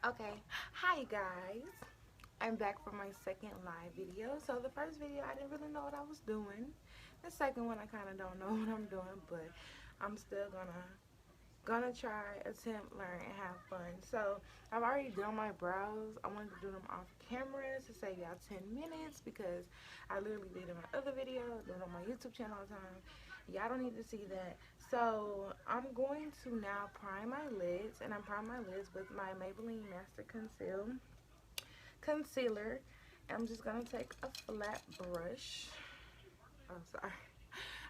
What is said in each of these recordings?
Okay, hi guys. I'm back for my second live video. So the first video I didn't really know what I was doing. The second one I kind of don't know what I'm doing, but I'm still gonna try, attempt, learn, and have fun. So I've already done my brows. I wanted to do them off camera to save y'all 10 minutes because I literally did it in my other video, do it on my YouTube channel all the time. Y'all don't need to see that. So I'm going to now prime my lids, and I'm priming my lids with my Maybelline Master Concealer. And I'm just gonna take a flat brush. Oh, sorry.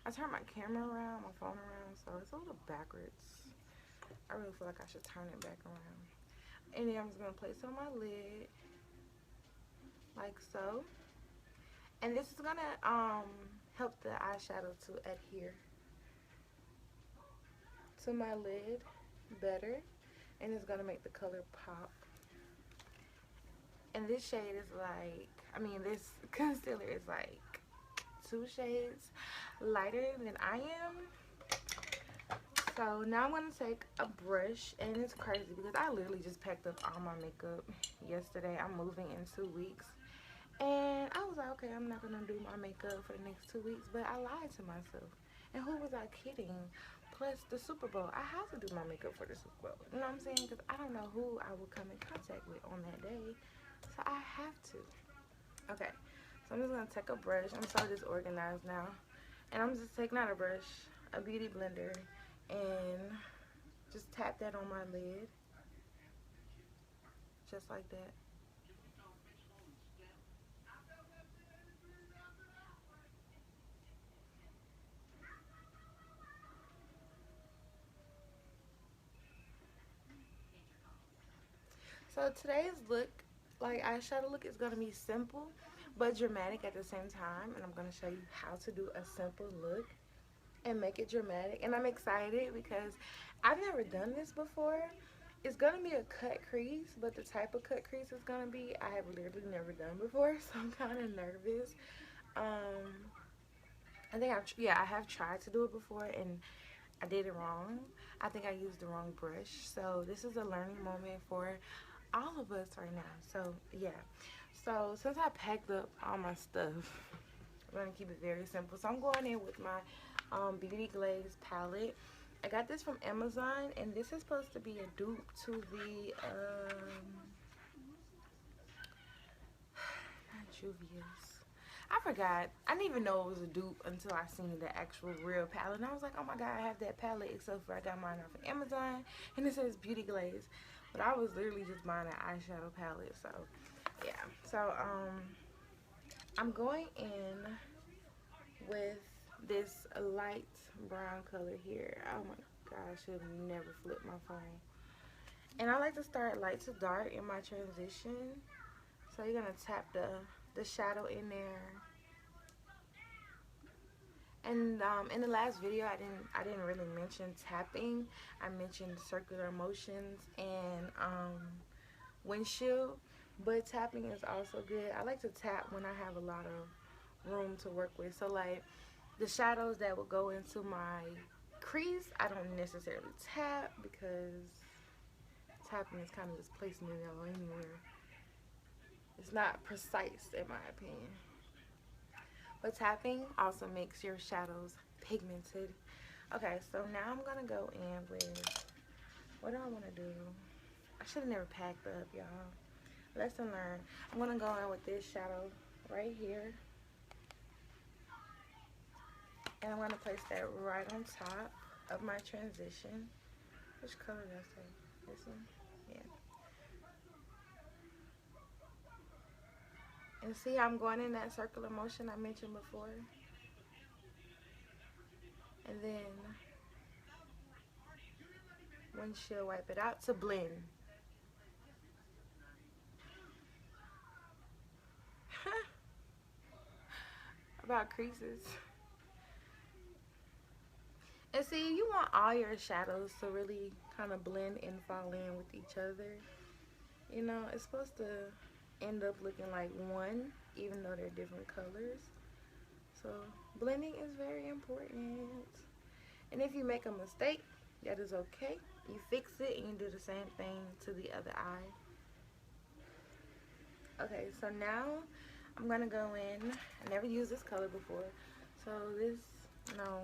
I turned my camera around, my phone around, so it's a little backwards. I really feel like I should turn it back around. And then I'm just going to place it on my lid, like so. And this is going to help the eyeshadow to adhere to my lid better. And it's going to make the color pop. And this shade is like, this concealer is like 2 shades lighter than I am. So now I'm going to take a brush, and it's crazy because I literally just packed up all my makeup yesterday. I'm moving in 2 weeks. And I was like, okay, I'm not going to do my makeup for the next 2 weeks, but I lied to myself. And who was I kidding? Plus the Super Bowl. I have to do my makeup for the Super Bowl. You know what I'm saying? Because I don't know who I will come in contact with on that day. So I have to. Okay. So I'm just going to take a brush. I'm so disorganized now. And I'm just taking out a brush, a beauty blender, and just tap that on my lid. Just like that. So today's look, like eyeshadow look, is going to be simple but dramatic at the same time. And I'm going to show you how to do a simple look and make it dramatic. And I'm excited because I've never done this before. It's going to be a cut crease, but the type of cut crease it's going to be, I have literally never done before. So I'm kind of nervous. I think I have tried to do it before and I did it wrong. I think I used the wrong brush. So this is a learning moment for all of us right now. So yeah. So since I packed up all my stuff, I'm gonna keep it very simple. So I'm going in with my Beauty Glaze palette. I got this from Amazon, and this is supposed to be a dupe to the not Juvia's. I forgot. I didn't even know it was a dupe until I seen the actual real palette. And I was like, oh my god, I have that palette, except for I got mine off of Amazon, and it says Beauty Glaze. But I was literally just buying an eyeshadow palette, so yeah. So I'm going in with this light brown color here. Oh my god, I should have never flipped my phone. And I like to start light to dark in my transition. So you're gonna tap the shadow in there. And in the last video, I didn't really mention tapping. I mentioned circular motions and windshield, but tapping is also good. I like to tap when I have a lot of room to work with. So like the shadows that will go into my crease, I don't necessarily tap because tapping is kind of just placing it anywhere. It's not precise in my opinion. But tapping also makes your shadows pigmented. Okay, so now I'm gonna go in with, what do I want to do? I should have never packed up, y'all. Lesson learned. I'm gonna go in with this shadow right here, and I'm gonna place that right on top of my transition. Which color did I say? This one? Yeah. And see, I'm going in that circular motion I mentioned before. And then windshield wipe it out to blend. About creases. And see, you want all your shadows to really kind of blend and fall in with each other. You know, it's supposed to end up looking like one, even though they're different colors. So blending is very important. And if you make a mistake, that is okay. You fix it and you do the same thing to the other eye. Okay, so now I'm gonna go in. I never used this color before. So this, no.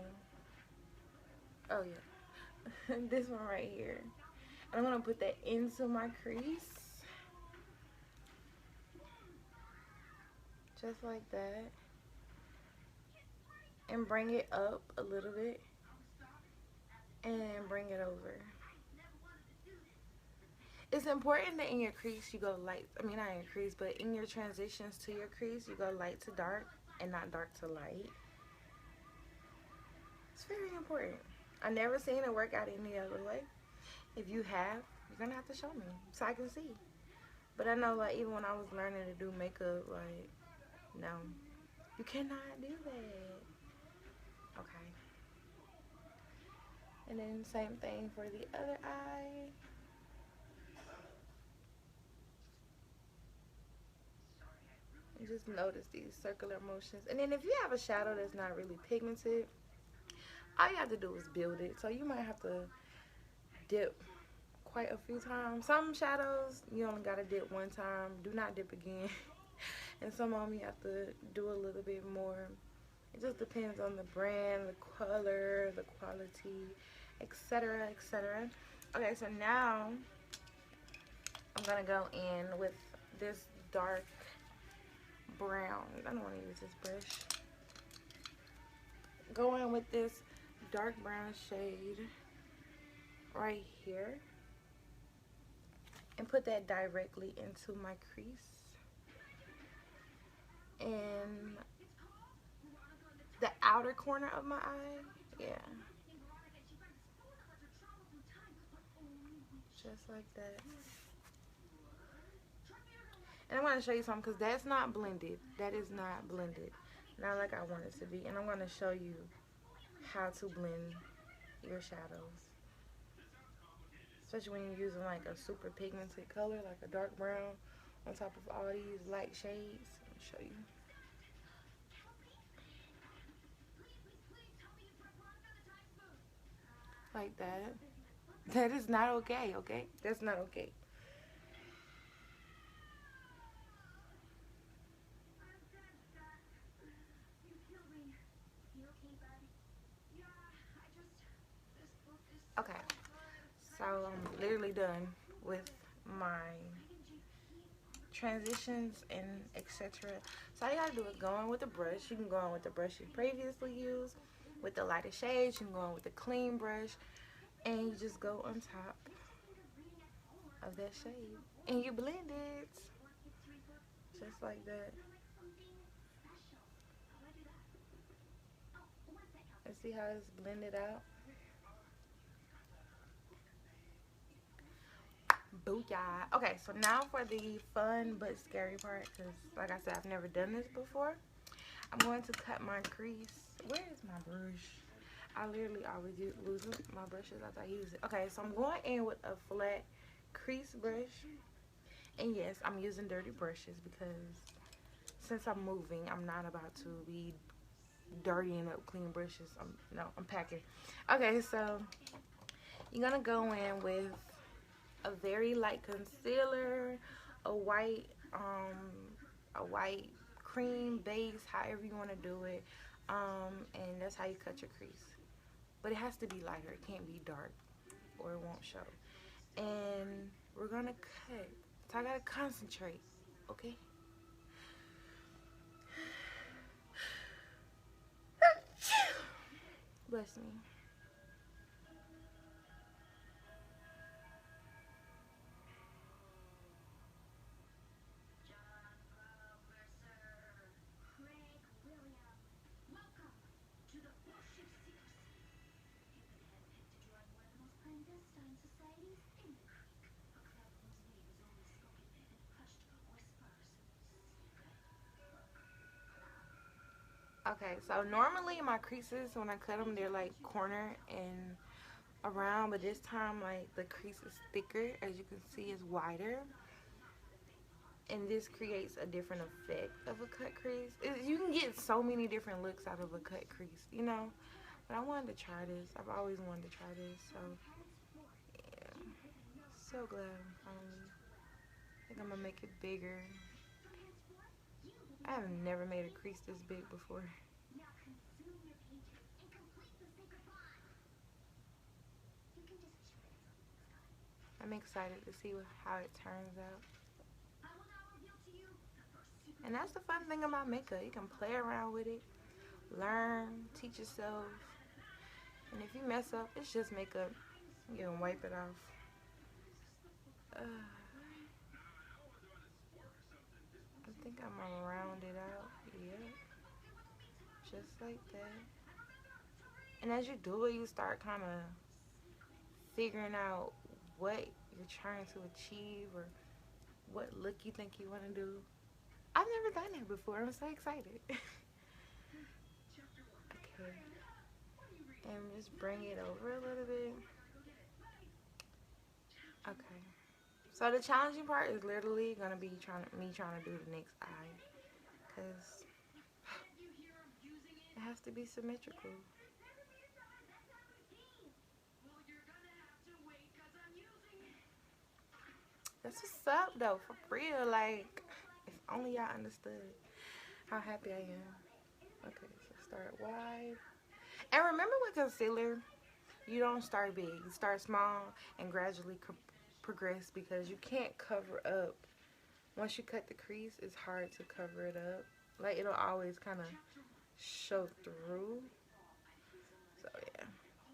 Oh yeah. This one right here. And I'm gonna put that into my crease. Just like that. And bring it up a little bit. And bring it over. It's important that in your crease you go light. I mean, not in your crease, but in your transitions to your crease, you go light to dark and not dark to light. It's very important. I never seen it work out any other way. If you have, you're gonna have to show me so I can see. But I know, like, even when I was learning to do makeup, like, no, you cannot do that. Okay. And then same thing for the other eye. And just notice these circular motions. And then if you have a shadow that's not really pigmented, all you have to do is build it. So you might have to dip quite a few times. Some shadows you only gotta dip one time. Do not dip again. And some of them you have to do a little bit more. It just depends on the brand, the color, the quality, etc., etc. Okay, so now I'm gonna go in with this dark brown. I don't want to use this brush. Go in with this dark brown shade right here and put that directly into my crease. And the outer corner of my eye, yeah, just like that. And I'm going to show you something because that's not blended. That is not blended. Not like I want it to be. And I'm going to show you how to blend your shadows. Especially when you're using like a super pigmented color, like a dark brown on top of all these light shades. Let me show you. Like that. That is not okay, okay? That's not okay. Okay, so I'm literally done with my transitions and etc. So all you gotta do is go in with a brush. You can go in with the brush you previously used with the lighter shades. You can go in with a clean brush, and you just go on top of that shade and you blend it just like that. Let's see how it's blended out. Booyah. Okay, so now for the fun but scary part, because like I said, I've never done this before. I'm going to cut my crease. Where is my brush? I literally always lose my brushes after I use it. Okay, so I'm going in with a flat crease brush. And yes, I'm using dirty brushes because since I'm moving, I'm not about to be dirtying up clean brushes. I'm packing. Okay, so you're gonna go in with a very light concealer, a white cream base, however you want to do it, and that's how you cut your crease. But it has to be lighter. It can't be dark or it won't show. And we're gonna cut. So I gotta concentrate, okay? Bless me. Okay, so normally my creases, when I cut them, they're like corner and around, but this time like the crease is thicker. As you can see, it's wider, and this creates a different effect of a cut crease. You can get so many different looks out of a cut crease, you know, but I wanted to try this. I've always wanted to try this, so yeah, so glad I'm finally, I think I'm gonna make it bigger. I have never made a crease this big before. I'm excited to see how it turns out. And that's the fun thing about makeup. You can play around with it, learn, teach yourself. And if you mess up, it's just makeup. You can wipe it off. I think I'm gonna round it out. Yeah. Just like that. And as you do it, you start kind of figuring out what you're trying to achieve or what look you think you want to do. I've never done that before. I'm so excited. Okay. And just bring it over a little bit. Okay. So the challenging part is literally going to be me trying to do the next eye. Because it has to be symmetrical. That's what's up, though, for real. Like, if only y'all understood how happy I am. Okay, so start wide. And remember with concealer, you don't start big. You start small and gradually progress because you can't cover up. Once you cut the crease, it's hard to cover it up. Like, it'll always kind of show through. So, yeah.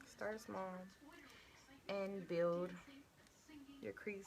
Start small and build your crease.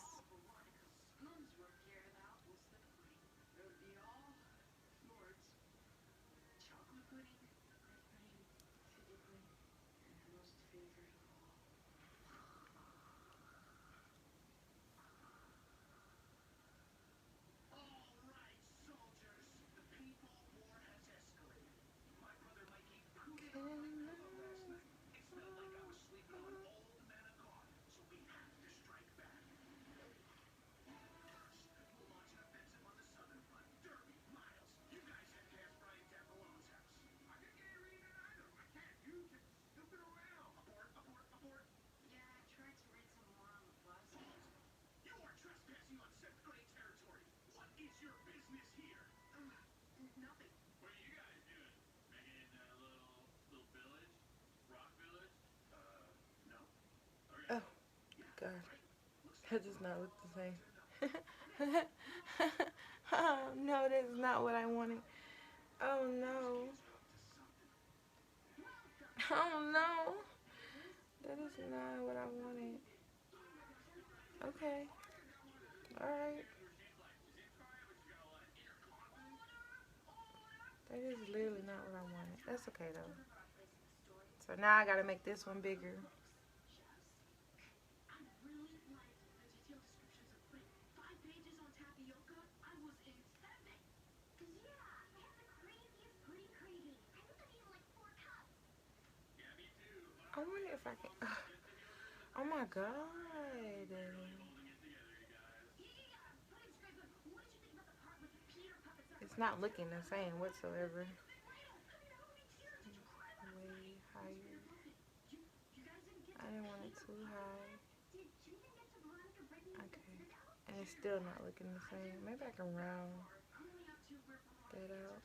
Oh, God. That does not look the same. Oh, no, that is not what I wanted. Oh, no. Oh, no. That is not what I wanted. Okay. Alright. That is literally not what I wanted. That's okay, though. So now I gotta make this one bigger. I wonder if I can. Oh my God. It's not looking the same whatsoever. Way higher. I didn't want it too high. Okay. And it's still not looking the same. Maybe I can round that out.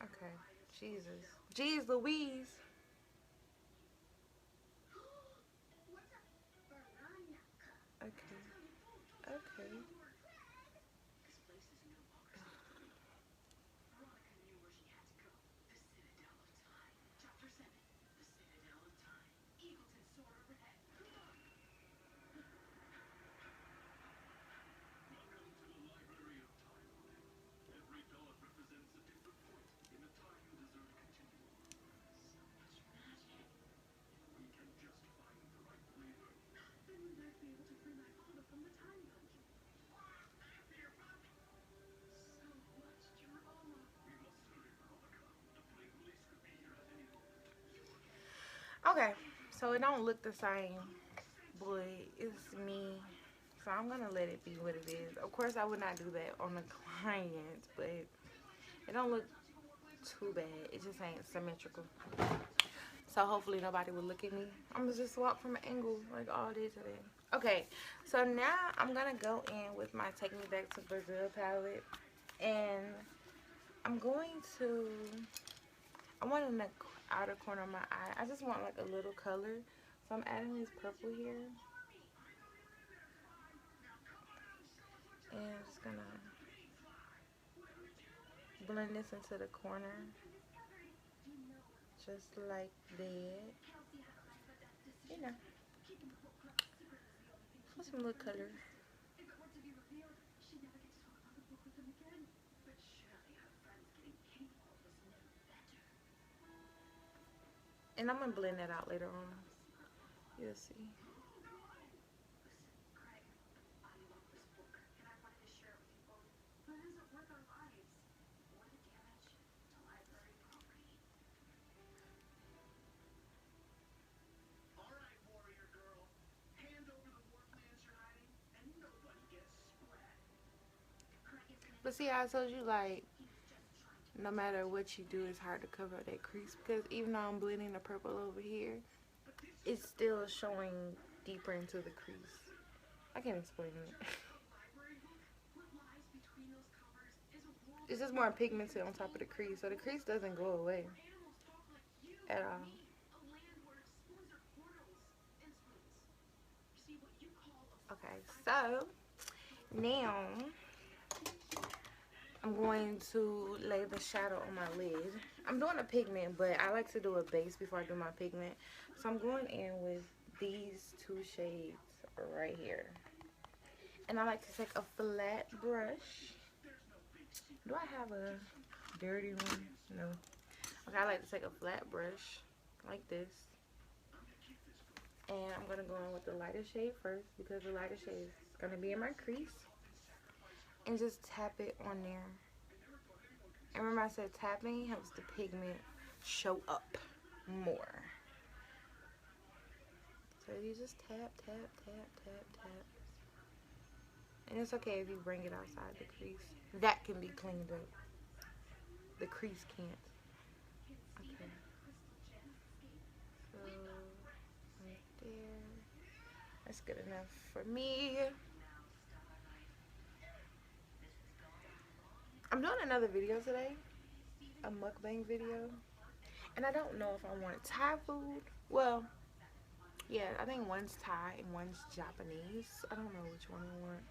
Okay. Jesus. Jeez Louise. Okay. Okay. Okay, so it don't look the same, but it's me. So I'm gonna let it be what it is. Of course, I would not do that on the client, but it don't look too bad. It just ain't symmetrical. So hopefully nobody will look at me. I'm gonna just walk from an angle like all day today. Okay, so now I'm gonna go in with my Take Me Back to Brazil palette, and I'm going to, I want in the outer corner of my eye, I just want like a little color. So I'm adding this purple here. And I'm just gonna blend this into the corner. Just like that. You know. Put some little color. And I'm gonna blend that out later on. You'll see. But see, I told you, like, no matter what you do, it's hard to cover up that crease, because even though I'm blending the purple over here, it's still showing deeper into the crease. I can't explain it. It's just more pigmented on top of the crease, so the crease doesn't go away at all. Okay, so now I'm going to lay the shadow on my lid. I'm doing a pigment, but I like to do a base before I do my pigment. So I'm going in with these two shades right here. And I like to take a flat brush. Do I have a dirty one? No. Okay, I like to take a flat brush like this. And I'm going to go in with the lighter shade first, because the lighter shade is going to be in my crease. And just tap it on there. And remember I said tapping helps the pigment show up more. So you just tap, tap, tap, tap, tap. And it's okay if you bring it outside the crease. That can be cleaned up. The crease can't. Okay. So, right there. That's good enough for me. I'm doing another video today. A mukbang video. And I don't know if I want Thai food. Well, yeah, I think one's Thai and one's Japanese. I don't know which one I want.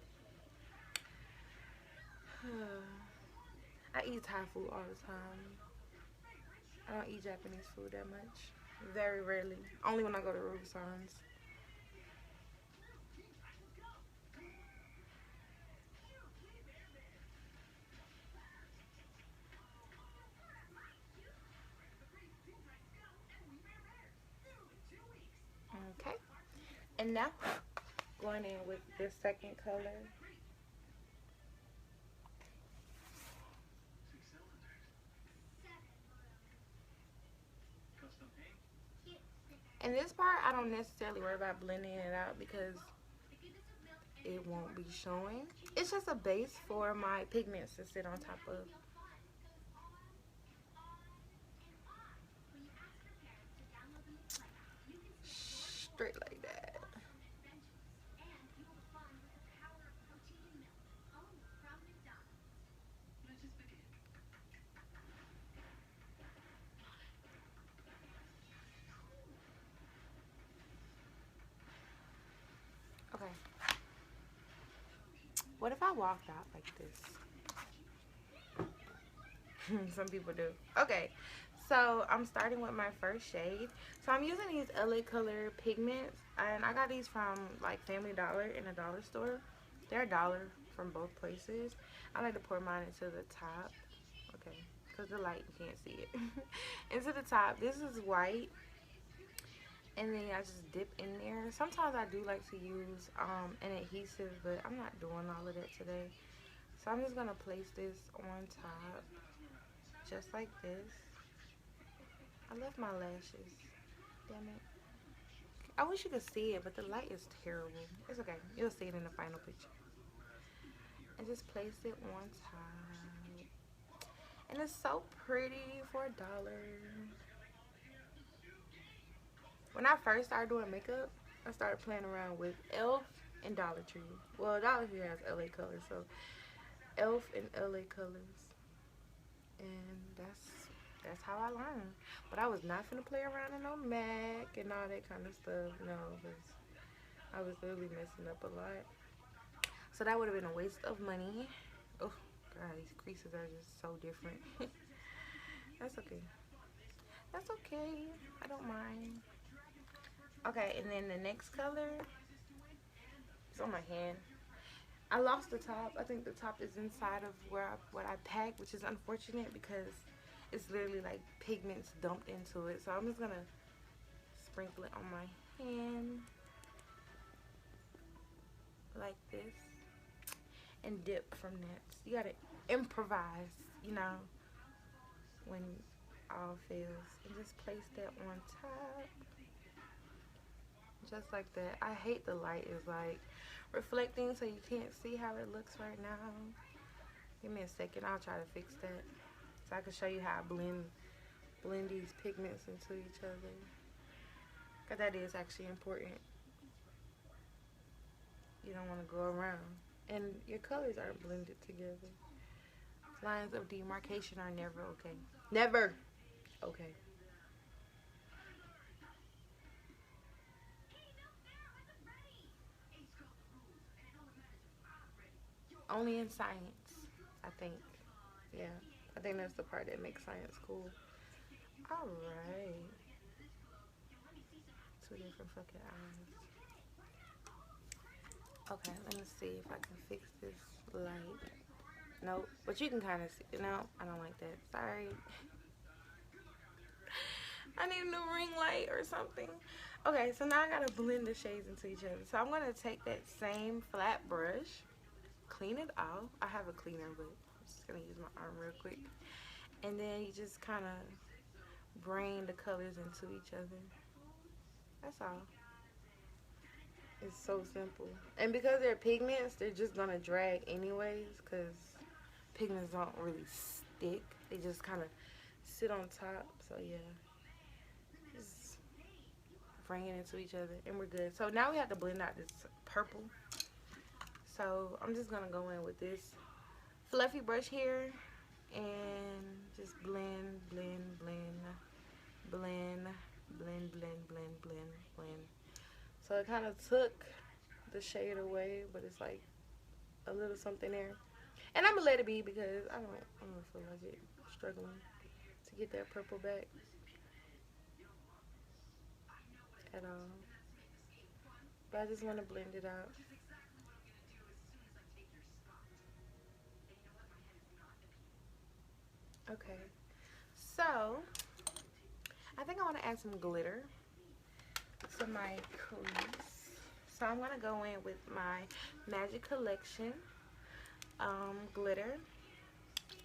I eat Thai food all the time. I don't eat Japanese food that much. Very rarely. Only when I go to Rubinson's. Okay. And now, going in with this second color. And this part, I don't necessarily worry about blending it out because it won't be showing. It's just a base for my pigments to sit on top of. Straight like that. Okay. What if I walked out like this? Some people do. Okay. So I'm starting with my first shade. So I'm using these LA Color pigments, and I got these from like Family Dollar in a dollar store. They're $1 from both places. I like to pour mine into the top. Okay, because the light, you can't see it. Into the top. This is white. And then I just dip in there. Sometimes I do like to use an adhesive, but I'm not doing all of that today. So I'm just going to place this on top, just like this. I left my lashes. Damn it. I wish you could see it, but the light is terrible. It's okay. You'll see it in the final picture. And just place it on top. And it's so pretty for $1. When I first started doing makeup, I started playing around with e.l.f. and Dollar Tree. Well, Dollar Tree has LA colors, so e.l.f. and LA colors. And that's how I learned. But I was not finna play around in no MAC and all that kind of stuff. No, because I was literally messing up a lot. So that would have been a waste of money. Oh, God, these creases are just so different. That's okay. That's okay. I don't mind. Okay, and then the next color is on my hand. I lost the top. I think the top is inside of what I packed, which is unfortunate because it's literally like pigments dumped into it. So I'm just gonna sprinkle it on my hand like this and dip from that. You gotta improvise, you know, when all fails, and just place that on top, just like that. I hate the light is like reflecting, so you can't see how it looks right now. Give me a second, I'll try to fix that so I can show you how I blend these pigments into each other, because that is actually important. You don't want to go around and your colors aren't blended together. Lines of demarcation are never okay. Never okay. Only in science, I think. Yeah, I think that's the part that makes science cool. Alright. Two different fucking eyes. Okay, let me see if I can fix this light. Nope, but you can kind of see. No, I don't like that. Sorry. I need a new ring light or something. Okay, so now I gotta blend the shades into each other. So I'm gonna take that same flat brush, clean it off. I have a cleaner, but I'm just gonna use my arm real quick. And then you just kind of bring the colors into each other. That's all. It's so simple. And because they're pigments, they're just gonna drag anyways, because pigments don't really stick. They just kind of sit on top. So yeah, just bring it into each other and we're good. So now we have to blend out this purple. So I'm just gonna go in with this fluffy brush here and just blend, blend, blend, blend, blend, blend, blend, blend, blend. So it kind of took the shade away, but it's like a little something there. And I'm gonna let it be because I don't feel like it. Struggling to get that purple back at all. But I just want to blend it out. Okay, so I think I want to add some glitter to my crease. So I'm gonna go in with my Magic Collection glitter.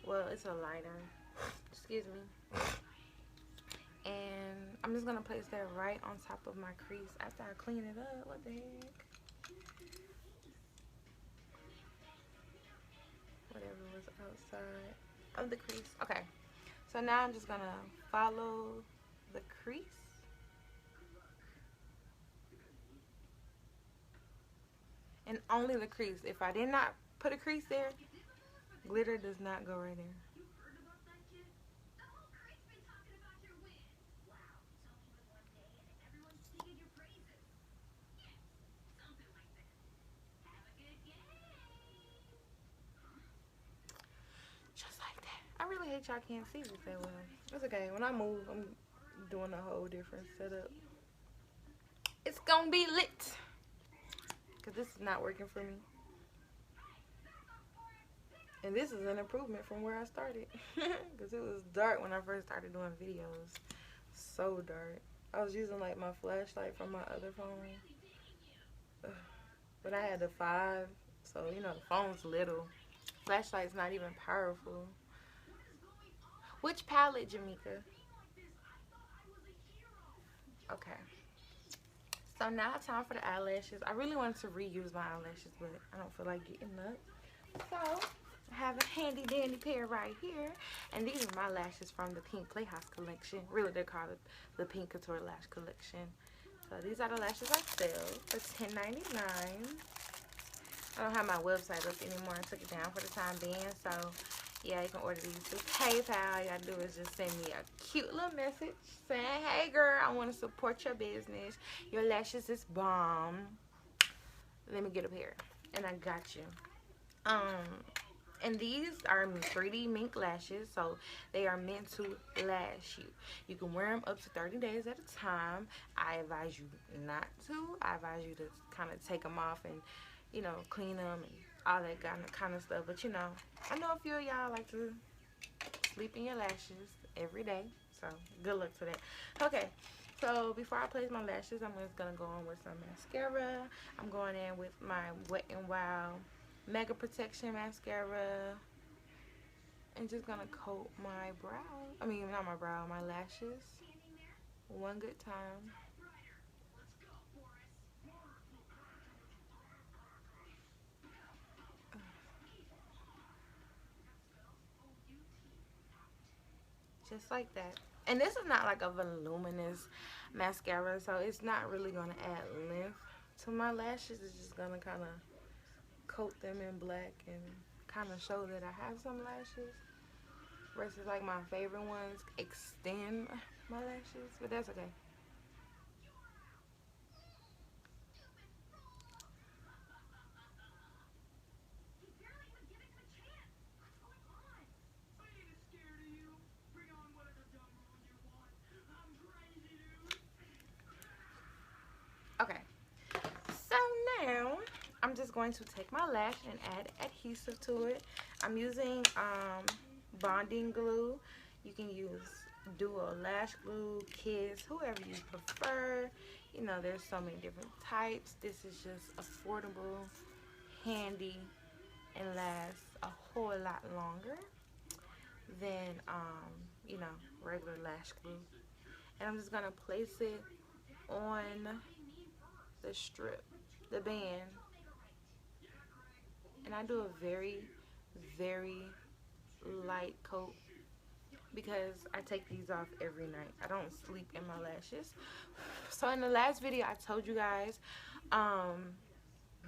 Well, it's a liner. Excuse me. And I'm just gonna place that right on top of my crease after I clean it up. What the heck? Whatever was outside of the crease. Okay, so now I'm just gonna follow the crease. And only the crease. If I did not put a crease there, glitter does not go right there. Just like that. I really hate y'all can't see this that well. It's okay. When I move, I'm doing a whole different setup. It's gonna be lit. Because this is not working for me. And this is an improvement from where I started. Because it was dark when I first started doing videos. So dark. I was using like my flashlight from my other phone. But I had the 5. So, you know, the phone's little. Flashlight's not even powerful. Which palette, Jamaica? Okay. So now it's time for the eyelashes. I really wanted to reuse my eyelashes, but I don't feel like getting up. So I have a handy dandy pair right here. And these are my lashes from the Pink Playhouse collection. Really, they're called the Pink Couture Lash collection. So these are the lashes I sell for $10.99. I don't have my website up anymore. I took it down for the time being. So yeah, you can order these through PayPal. All you gotta do is just send me a cute little message saying, hey girl, I want to support your business. Your lashes is bomb. Let me get a pair. And I got you. And these are 3D mink lashes, so they are meant to lash you. You can wear them up to 30 days at a time. I advise you not to. I advise you to kind of take them off and, you know, clean them and all that kind of stuff. But, you know, I know a few of y'all like to sleep in your lashes every day, so good luck to that. Okay, so before I place my lashes, I'm just going to go on with some mascara. I'm going in with my Wet n Wild Mega Protection Mascara. And just going to coat my brow. I mean, not my brow, my lashes. One good time. Just like that. And this is not like a voluminous mascara, so it's not really going to add length to my lashes. It's just going to kind of coat them in black and kind of show that I have some lashes. Versus like my favorite ones extend my lashes, but that's okay. Okay, so now I'm just going to take my lash and add adhesive to it. I'm using bonding glue. You can use Duo Lash Glue, Kiss, whoever you prefer. You know, there's so many different types. This is just affordable, handy, and lasts a whole lot longer than you know, regular lash glue. And I'm just gonna place it on the strip, the band, and I do a very, very light coat because I take these off every night. I don't sleep in my lashes. So in the last video I told you guys,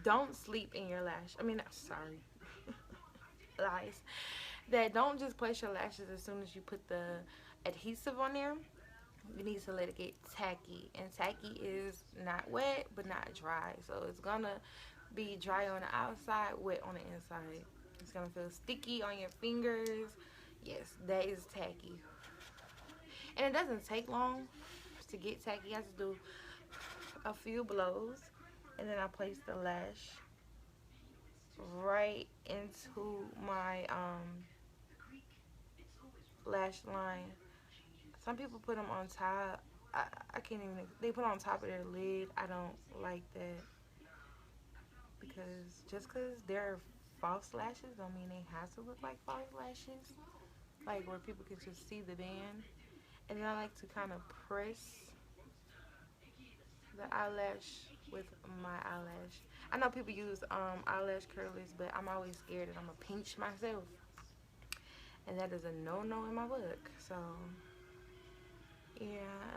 don't sleep in your lash. I mean, sorry, lies. That don't just place your lashes as soon as you put the adhesive on there. You need to let it get tacky, and tacky is not wet but not dry, so it's gonna be dry on the outside, wet on the inside. It's gonna feel sticky on your fingers. Yes, that is tacky, and it doesn't take long to get tacky. I just do a few blows, and then I place the lash right into my lash line. Some people put them on top. I can't even, they put on top of their lid. I don't like that, because just because they're false lashes don't mean they have to look like false lashes, like where people can just see the band. And then I like to kind of press the eyelash with my eyelash. I know people use eyelash curlers, but I'm always scared that I'm gonna pinch myself, and that is a no-no in my book. So yeah,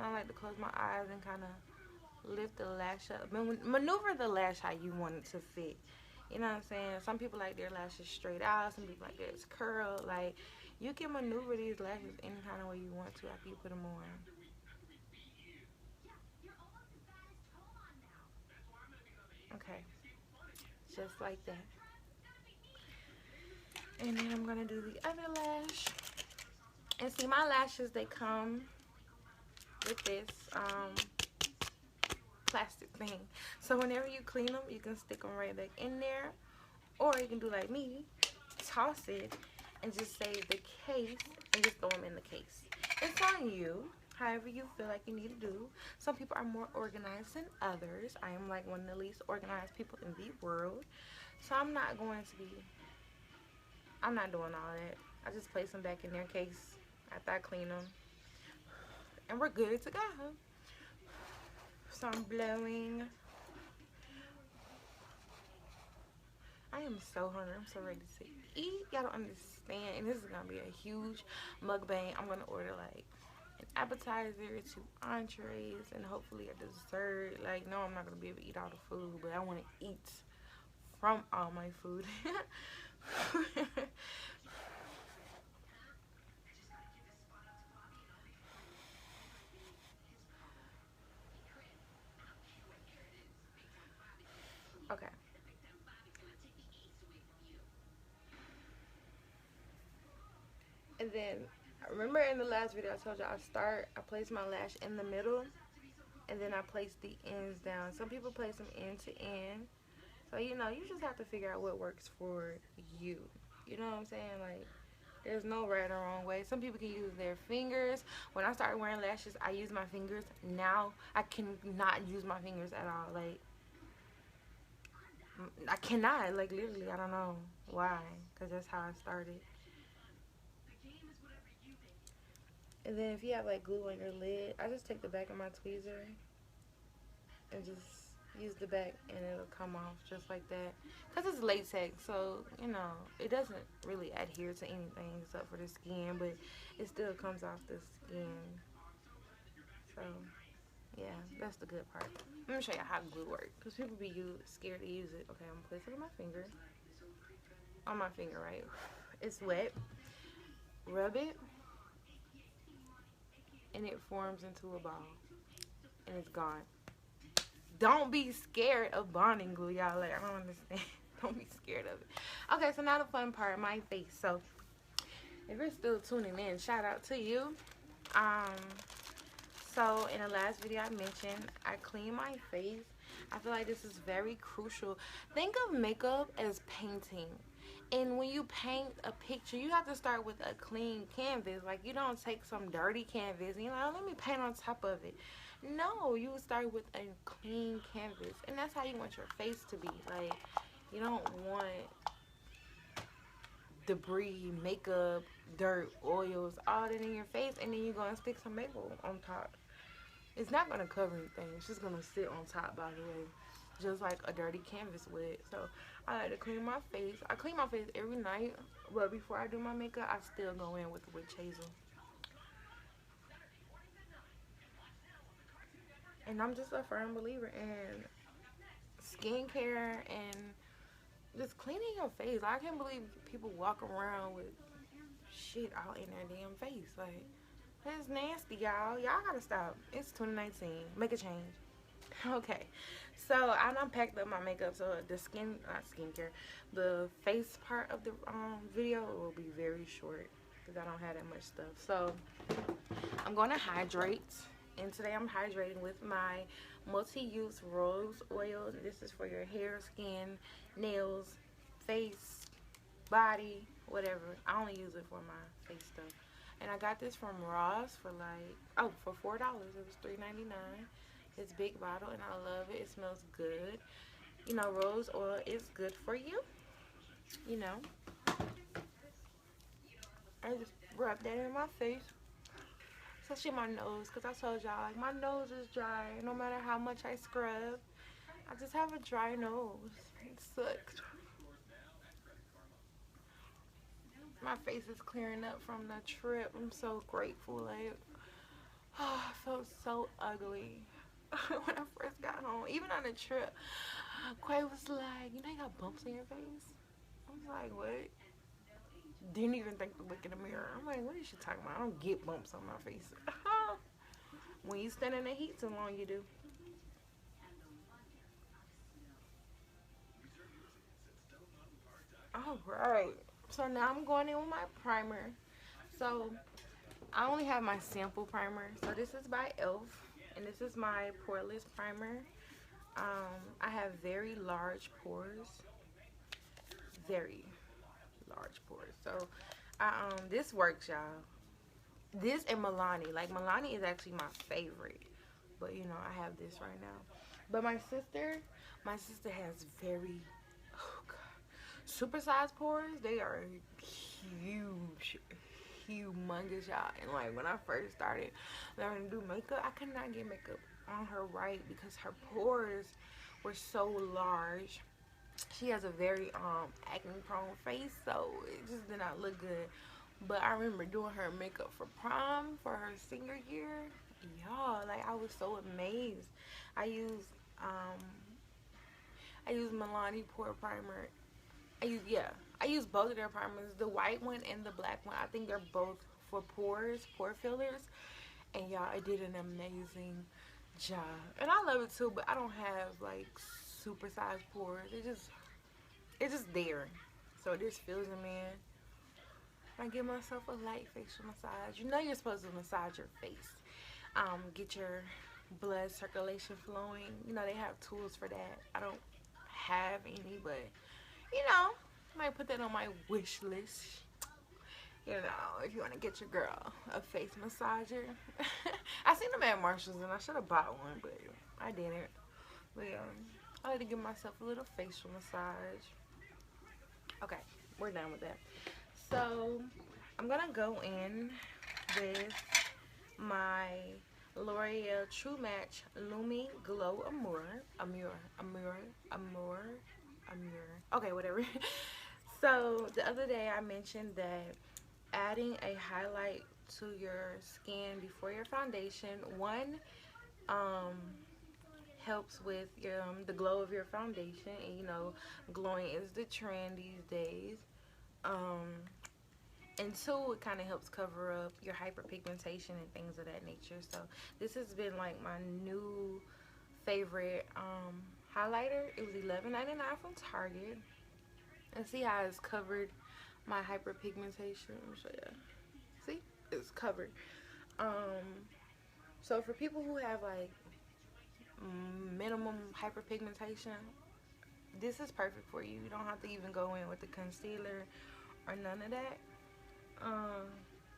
I like to close my eyes and kind of lift the lash up. Maneuver the lash how you want it to fit. You know what I'm saying? Some people like their lashes straight out. Some people like theirs curled. Like, you can maneuver these lashes any kind of way you want to after you put them on. Okay, just like that. And then I'm gonna do the other lash. And see, my lashes, they come with this plastic thing, so whenever you clean them, you can stick them right back in there, or you can do like me, toss it and just save the case and just throw them in the case. It's on you, however you feel like you need to do. Some people are more organized than others. I am like one of the least organized people in the world, so I'm not doing all that. I just place them back in their case after I clean them, and we're good to go. So I'm blowing. I am so hungry. I'm so ready to eat. Y'all don't understand. And this is going to be a huge mukbang. I'm going to order like an appetizer, 2 entrees, and hopefully a dessert. Like, no, I'm not gonna be able to eat all the food, but I want to eat from all my food. Okay. And then, remember in the last video I told you I place my lash in the middle, and then I place the ends down. Some people place them end to end. So, you know, you just have to figure out what works for you. You know what I'm saying? Like, there's no right or wrong way. Some people can use their fingers. When I started wearing lashes, I use my fingers. Now, I cannot use my fingers at all. Like, I cannot. Like, literally, I don't know why. Because that's how I started. And then if you have, like, glue on your lid, I just take the back of my tweezer and just use the back, and it'll come off just like that. Because it's latex, so, you know, it doesn't really adhere to anything except for the skin, but it still comes off the skin. So, yeah, that's the good part. Let me show you how glue works, because people be scared to use it. Okay, I'm going to place it on my finger. On my finger, right? It's wet. Rub it, and it forms into a ball, and it's gone. Don't be scared of bonding glue, y'all. Like, I don't understand. Don't be scared of it. Okay, so now the fun part, my face. So, if you're still tuning in, shout out to you. So in the last video I mentioned, I clean my face. I feel like this is very crucial. Think of makeup as painting. And when you paint a picture, you have to start with a clean canvas. Like, you don't take some dirty canvas and you're like, oh, let me paint on top of it. No, you start with a clean canvas. And that's how you want your face to be. Like, you don't want debris, makeup, dirt, oils, all that in your face, and then you're going to stick some makeup on top. It's not going to cover anything. It's just going to sit on top, by the way. Just like a dirty canvas would. So, I like to clean my face. I clean my face every night. But before I do my makeup, I still go in with the witch hazel. And I'm just a firm believer in skincare and just cleaning your face. I can't believe people walk around with shit out in their damn face. Like, that's nasty, y'all. Y'all gotta stop. It's 2019. Make a change. Okay. So, I done packed up my makeup. So, the the face part of the video will be very short because I don't have that much stuff. So, I'm going to hydrate. And today I'm hydrating with my multi-use rose oil. This is for your hair, skin, nails, face, body, whatever. I only use it for my face stuff. And I got this from Ross for like, for $4. It was $3.99. It's a big bottle and I love it. It smells good. You know, rose oil is good for you. You know. I just rub that in my face. Especially my nose, because I told y'all, like, my nose is dry. No matter how much I scrub, I just have a dry nose. It sucks. My face is clearing up from the trip. I'm so grateful. Like, oh, I felt so ugly when I first got home. Even on the trip, Quay was like, you know, you got bumps in your face? I was like, what? Didn't even think to look in the mirror. I'm like, what is she talking about? I don't get bumps on my face. When you stand in the heat too long, you do. Alright. So now I'm going in with my primer. So I only have my sample primer. So this is by e.l.f. And this is my poreless primer. I have very large pores. Very large pores. So this works, y'all. This and Milani. Like, Milani is actually my favorite. But, you know, I have this right now. But my sister has very, supersized pores. They are huge. Humongous, y'all. And, like, when I first started learning to do makeup, I could not get makeup on her right because her pores were so large. She has a very acne prone face, so it just did not look good. But I remember doing her makeup for prom for her senior year. Y'all, like I was so amazed. I used um I used Milani pore primer. I use both of their primers, the white one and the black one. I think they're both for pore fillers. And y'all, I did an amazing job. And I love it too, but I don't have like super sized pores. It's just there. So this fills them in. I give myself a light facial massage. You know you're supposed to massage your face. Get your blood circulation flowing. You know they have tools for that. I don't have any, but you know, might put that on my wish list. You know, if you want to get your girl a face massager. I seen them at Marshall's and I should have bought one, but I didn't. But I like to give myself a little facial massage. Okay, we're done with that. So I'm gonna go in with my L'Oreal True Match Lumi Glow Amure. Okay, whatever. So the other day I mentioned that adding a highlight to your skin before your foundation, one, helps with the glow of your foundation, and you know glowing is the trend these days. And two, it kind of helps cover up your hyperpigmentation and things of that nature. So this has been like my new favorite highlighter. It was $11.99 from Target, and see how it's covered my hyperpigmentation. So yeah, see, it's covered. So for people who have like minimum hyperpigmentation, this is perfect for you. You don't have to even go in with the concealer or none of that.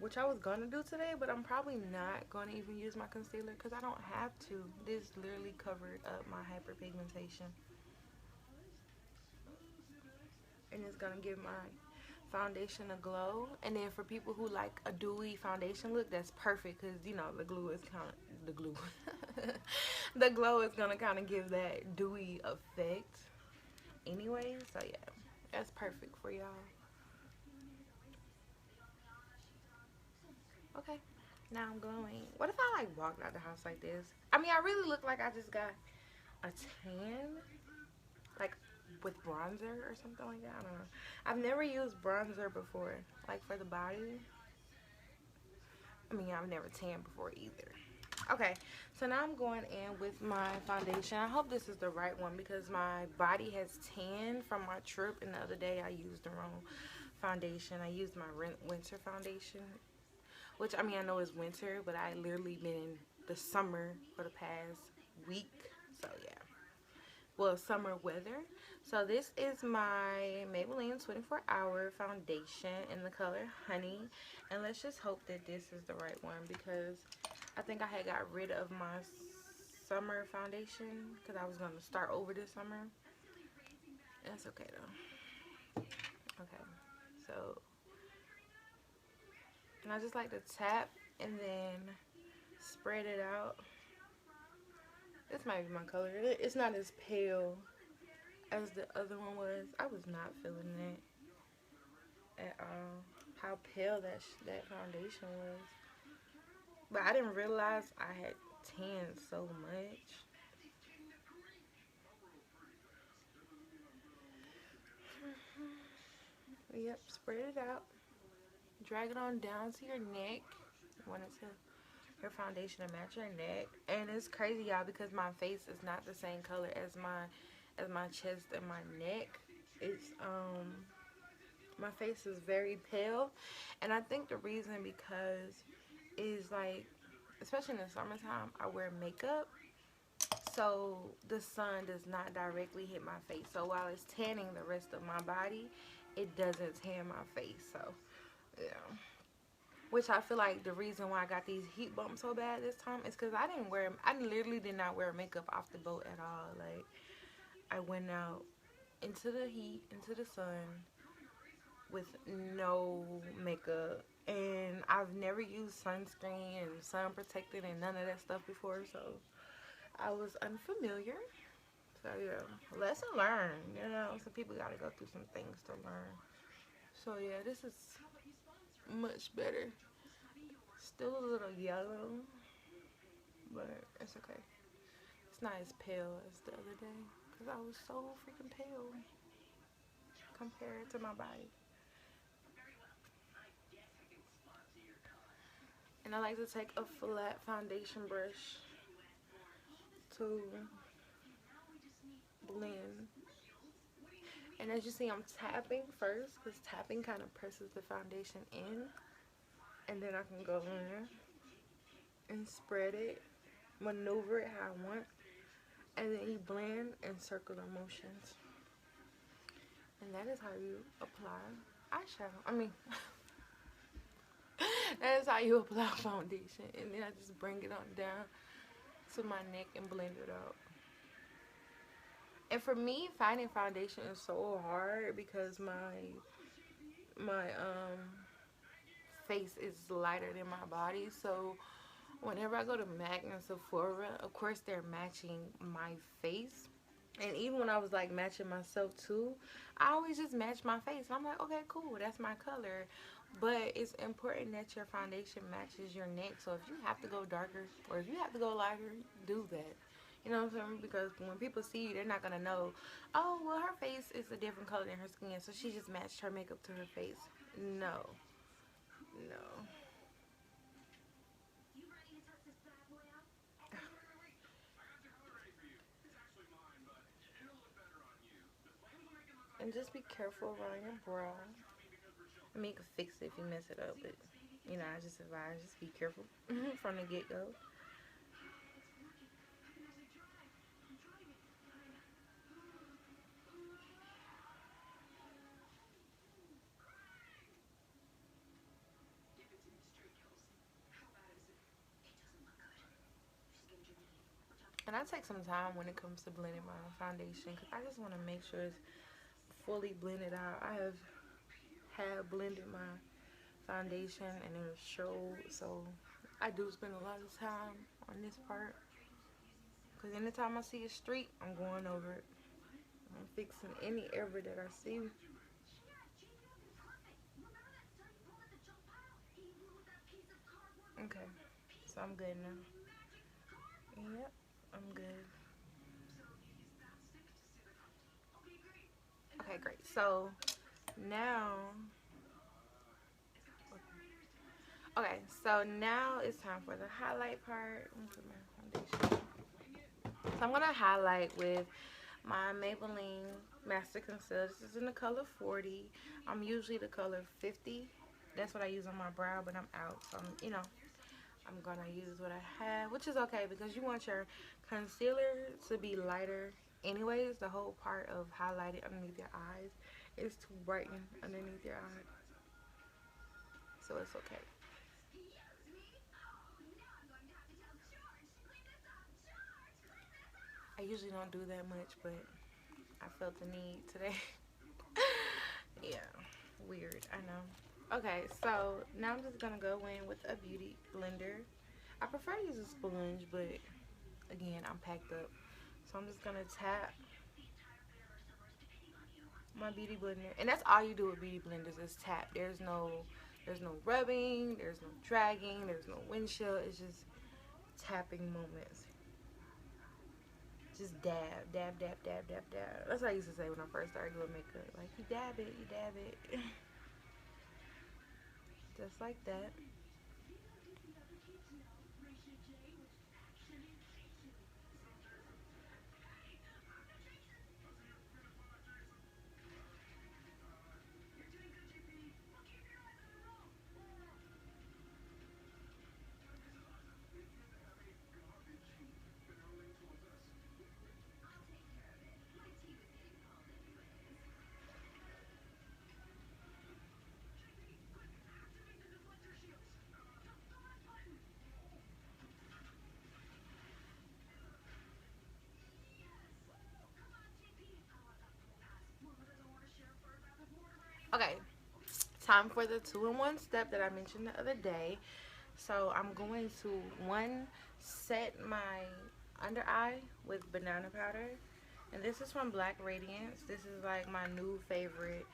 Which I was gonna do today, but I'm probably not gonna even use my concealer because I don't have to. This literally covered up my hyperpigmentation, and it's gonna give my foundation a glow. And then for people who like a dewy foundation look, that's perfect because you know the glue is kind of the glow is gonna kind of give that dewy effect anyway. So yeah, that's perfect for y'all. Okay, now I'm glowing. What if I like walked out the house like this? I mean, I really look like I just got a tan, like with bronzer or something like that. I don't know. I've never used bronzer before, like for the body. I mean, I've never tanned before either. Okay, so now I'm going in with my foundation. I hope this is the right one because my body has tanned from my trip, and the other day I used the wrong foundation. I used my winter foundation, which I mean I know it's winter, but I literally been in the summer for the past week. So yeah, well, summer weather. So this is my Maybelline 24-hour foundation in the color Honey, and let's just hope that this is the right one because I think I had got rid of my summer foundation because I was going to start over this summer. That's okay though. Okay, so, and I just like to tap and then spread it out. This might be my color. It's not as pale as the other one was. I was not feeling that at all. How pale that foundation was. But I didn't realize I had tanned so much. Yep, spread it out. Drag it on down to your neck. You want it to your foundation to match your neck. And it's crazy, y'all, because my face is not the same color as my chest and my neck. It's my face is very pale, and I think the reason because is like, especially in the summertime, I wear makeup, so the sun does not directly hit my face. So while it's tanning the rest of my body, it doesn't tan my face. So yeah, which I feel like the reason why I got these heat bumps so bad this time is because I literally did not wear makeup off the boat at all. Like, I went out into the heat, into the sun with no makeup, and I've never used sunscreen and sun protectant and none of that stuff before, so I was unfamiliar. So yeah, lesson learned, you know, some people gotta go through some things to learn. So yeah, this is much better. Still a little yellow, but it's okay. It's not as pale as the other day because I was so freaking pale compared to my body. And I like to take a flat foundation brush to blend. And as you see, I'm tapping first because tapping kind of presses the foundation in. And then I can go in and spread it, maneuver it how I want. And then you blend in circular motions. And that is how you apply eyeshadow. I mean, that is how you apply foundation. And then I just bring it on down to my neck and blend it out. And for me, finding foundation is so hard because my face is lighter than my body. So whenever I go to MAC and Sephora, of course they're matching my face. And even when I was like matching myself too, I always just match my face. I'm like, okay, cool, that's my color. But it's important that your foundation matches your neck. So if you have to go darker or if you have to go lighter, do that. You know what I'm saying? Because when people see you, they're not going to know, oh, well, her face is a different color than her skin, so she just matched her makeup to her face. No. No. And just be careful around your brow. I mean, you can fix it if you mess it up, but, you know, I just advise just be careful from the get-go. And I take some time when it comes to blending my foundation because I just want to make sure it's fully blended out. I have blended my foundation and it showed, so I do spend a lot of time on this part because anytime I see a streak, I'm going over it. I'm fixing any error that I see. Okay, so I'm good now. Yep, I'm good. Okay, great. So now, okay, so now it's time for the highlight part. Let me put my foundation. So I'm gonna highlight with my Maybelline Master Concealer. This is in the color 40. I'm usually the color 50. That's what I use on my brow, but I'm out, so I'm gonna use what I have, which is okay because you want your concealer to be lighter anyways. The whole part of highlighting underneath your eyes is to brighten underneath your eye, so it's okay. I usually don't do that much, but I felt the need today. Yeah, weird, I know. Okay, so now I'm just gonna go in with a beauty blender. I prefer to use a sponge, but again, I'm packed up, so I'm just gonna tap my beauty blender, and that's all you do with beauty blenders is tap. There's no rubbing, there's no dragging, there's no windshield. It's just tapping moments. Just dab, dab, dab, dab, dab, dab. That's what I used to say when I first started doing makeup. Like, you dab it, you dab it. Just like that. Okay, time for the 2-in-1 step that I mentioned the other day. So I'm going to set my under eye with banana powder, and this is from Black Radiance. This is like my new favorite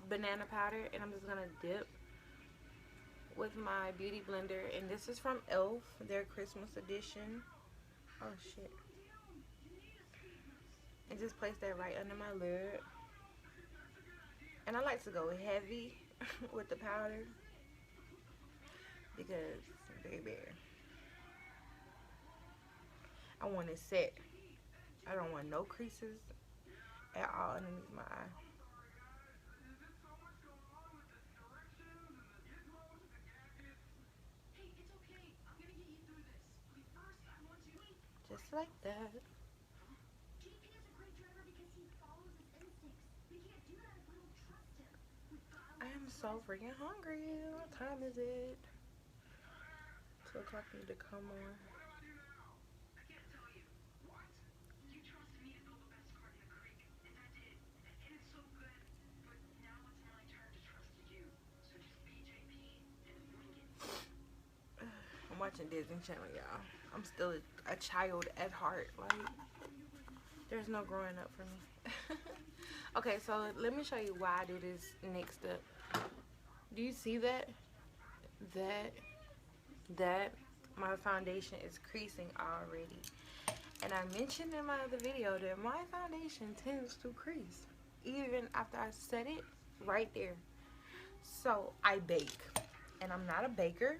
banana powder, and I'm just gonna dip with my beauty blender. And this is from Elf, their Christmas edition. Oh shit. And just place that right under my lid. And I like to go heavy with the powder because, baby, I want it set. I don't want no creases at all underneath my eye. Just like that. I am so freaking hungry. What time is it? 2 o'clock need to come on. I'm watching Disney Channel, y'all. I'm still a child at heart. Like, there's no growing up for me. Okay, so let me show you why I do this next step. Do you see that? That my foundation is creasing already. And I mentioned in my other video that my foundation tends to crease even after I set it right there. So I bake, and I'm not a baker,